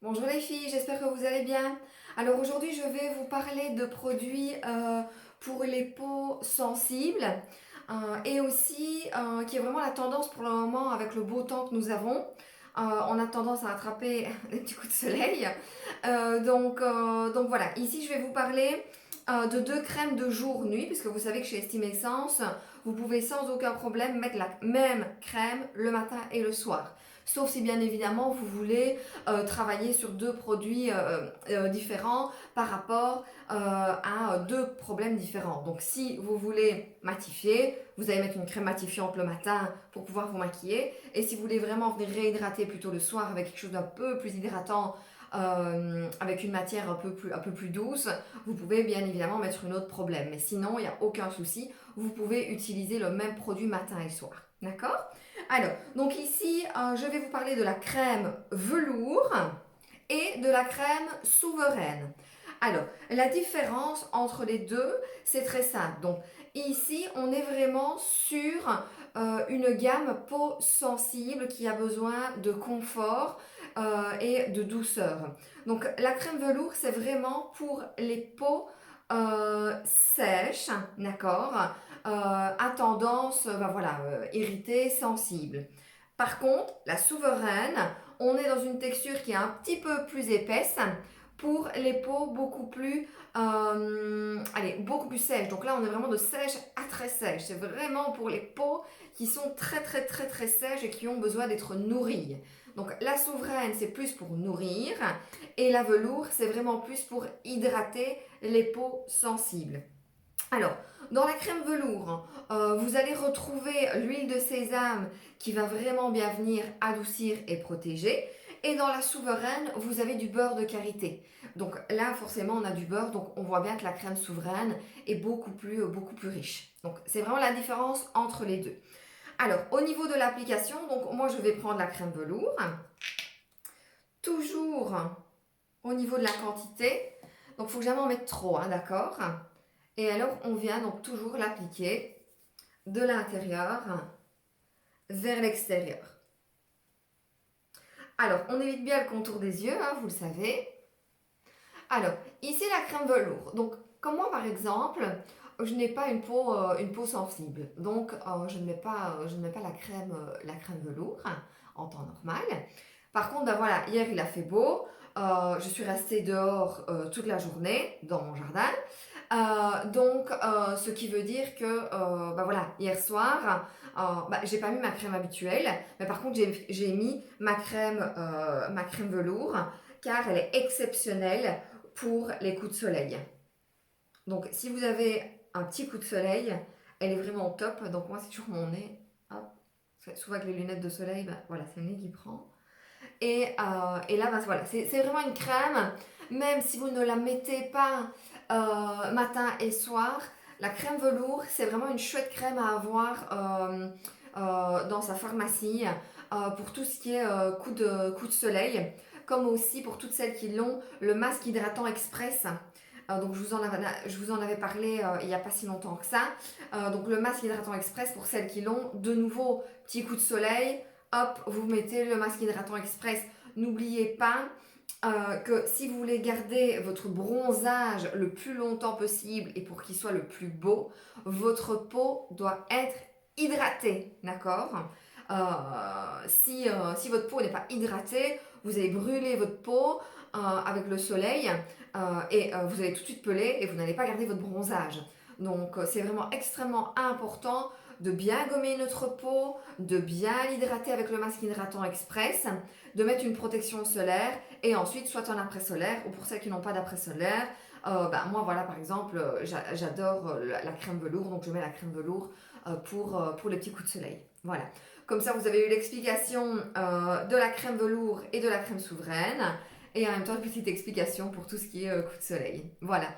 Bonjour les filles, j'espère que vous allez bien. Alors aujourd'hui, je vais vous parler de produits pour les peaux sensibles et aussi qui est vraiment la tendance pour le moment avec le beau temps que nous avons. On a tendance à attraper des petits coups de soleil. Donc voilà, ici je vais vous parler de deux crèmes de jour-nuit, puisque vous savez que chez Estime Essence, vous pouvez sans aucun problème mettre la même crème le matin et le soir. Sauf si bien évidemment vous voulez travailler sur deux produits différents par rapport à deux problèmes différents. Donc si vous voulez matifier, vous allez mettre une crème matifiante le matin pour pouvoir vous maquiller. Et si vous voulez vraiment venir réhydrater plutôt le soir avec quelque chose d'un peu plus hydratant, avec une matière un peu plus douce, vous pouvez bien évidemment mettre une autre problème. Mais sinon, il n'y a aucun souci. Vous pouvez utiliser le même produit matin et soir. D'accord? Alors, donc ici, je vais vous parler de la crème velours et de la crème souveraine. Alors, la différence entre les deux, c'est très simple. Donc, ici, on est vraiment sur une gamme peau sensible qui a besoin de confort et de douceur. Donc, la crème velours, c'est vraiment pour les peaux sèches, d'accord, à tendance, irritée, sensible. Par contre, la souveraine, on est dans une texture qui est un petit peu plus épaisse pour les peaux beaucoup plus sèches. Donc là, on est vraiment de sèche à très sèche. C'est vraiment pour les peaux qui sont très sèches et qui ont besoin d'être nourries. Donc la souveraine, c'est plus pour nourrir et la velours, c'est vraiment plus pour hydrater les peaux sensibles. Alors, dans la crème velours, vous allez retrouver l'huile de sésame qui va vraiment bien venir adoucir et protéger. Et dans la souveraine, vous avez du beurre de karité. Donc là, forcément, on a du beurre, donc on voit bien que la crème souveraine est beaucoup plus riche. Donc c'est vraiment la différence entre les deux. Alors, au niveau de l'application, donc moi je vais prendre la crème velours. Toujours au niveau de la quantité, donc il ne faut jamais en mettre trop, hein, d'accord? Et alors, on vient donc toujours l'appliquer de l'intérieur vers l'extérieur. Alors, on évite bien le contour des yeux, hein, vous le savez. Alors, ici la crème velours. Donc, comme moi par exemple, je n'ai pas une peau sensible. Donc, je ne mets pas la crème velours en temps normal. Par contre, ben voilà, hier il a fait beau. Je suis restée dehors toute la journée dans mon jardin. Ce qui veut dire que, hier soir, j'ai pas mis ma crème habituelle, mais par contre, j'ai mis ma crème velours, car elle est exceptionnelle pour les coups de soleil. Donc, si vous avez un petit coup de soleil, elle est vraiment top. Donc, moi, c'est toujours mon nez. Hop. Souvent, avec les lunettes de soleil, voilà, c'est le nez qui prend. Et là, voilà, c'est vraiment une crème, même si vous ne la mettez pas matin et soir, la crème velours, c'est vraiment une chouette crème à avoir dans sa pharmacie pour tout ce qui est coup de soleil, comme aussi pour toutes celles qui l'ont, le masque hydratant express. Donc je vous en avais parlé il n'y a pas si longtemps que ça. Donc le masque hydratant express pour celles qui l'ont, de nouveau, petit coup de soleil, hop, vous mettez le masque hydratant express. N'oubliez pas que si vous voulez garder votre bronzage le plus longtemps possible et pour qu'il soit le plus beau, votre peau doit être hydratée, d'accord? Si votre peau n'est pas hydratée, vous allez brûler votre peau avec le soleil vous allez tout de suite peler et vous n'allez pas garder votre bronzage. Donc c'est vraiment extrêmement important de bien gommer notre peau, de bien l'hydrater avec le masque hydratant express, de mettre une protection solaire et ensuite soit un après solaire ou pour celles qui n'ont pas d'après solaire, moi voilà par exemple j'adore la crème velours, donc je mets la crème velours pour les petits coups de soleil. Voilà. Comme ça vous avez eu l'explication de la crème velours et de la crème souveraine et en même temps une petite explication pour tout ce qui est coup de soleil. Voilà.